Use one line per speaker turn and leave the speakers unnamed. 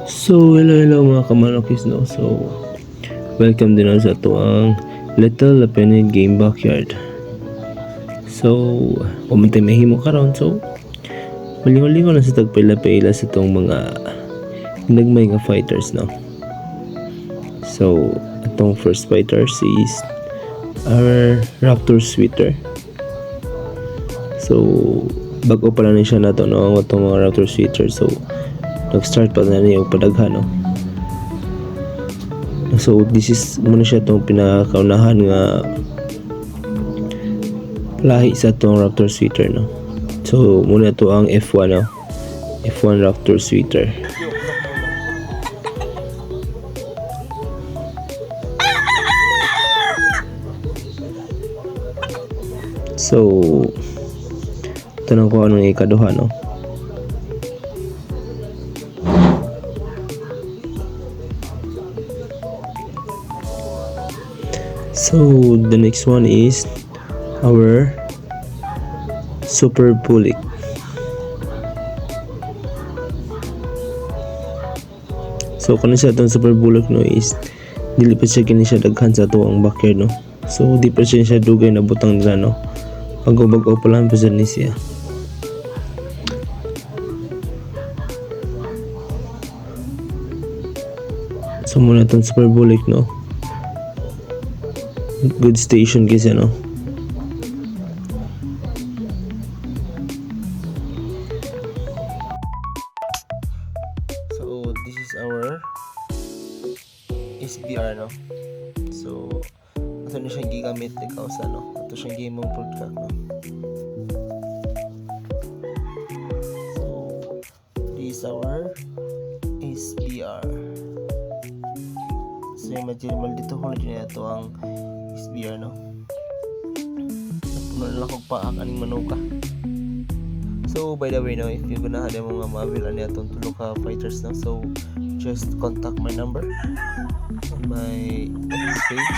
So, hello mga kamalakis, no? So, welcome din sa ito ang Little Lapenid Game Backyard. So, kumantay mahimo karon. So, malingon-lingon na sa tagpila-pila sa itong mga nagmay nga fighters, no? So, itong first fighters is our Raptor Sweeter. So, bago pa lang siya na ito, no? Ang itong mga Raptor Sweeter. So, nag-start pa na niya yung padaghan, no? So this is muna siya itong pinakaunahan nga lahi sa itong Raptor Sweeter, no? So muna ito ang F1, no? F1 Raptor Sweeter. So tanong ko anong ikaduha, no? So the next one is our Super Bulik. So kung siya itong Super Bulik, no, is dili pa siya kini siya daghan sa tuwang backyard, no. So di pa siya dugay na butang nila, no. Bago-bago pa lang pa siya ni siya. So muna itong Super Bulik, no. Good station kasi, no. So this is our SBR, no. So ito na siyang gigamit ikaw sa, no. Ito siyang game mong product, no. So this is our SBR. So yung material dito kung na ito ang SBR, no. Napuno na lang kong paak aning manuka. So by the way, no, if you gonna have mga ma-avail ani atong tulo ka fighters, no, so just contact my number on my page.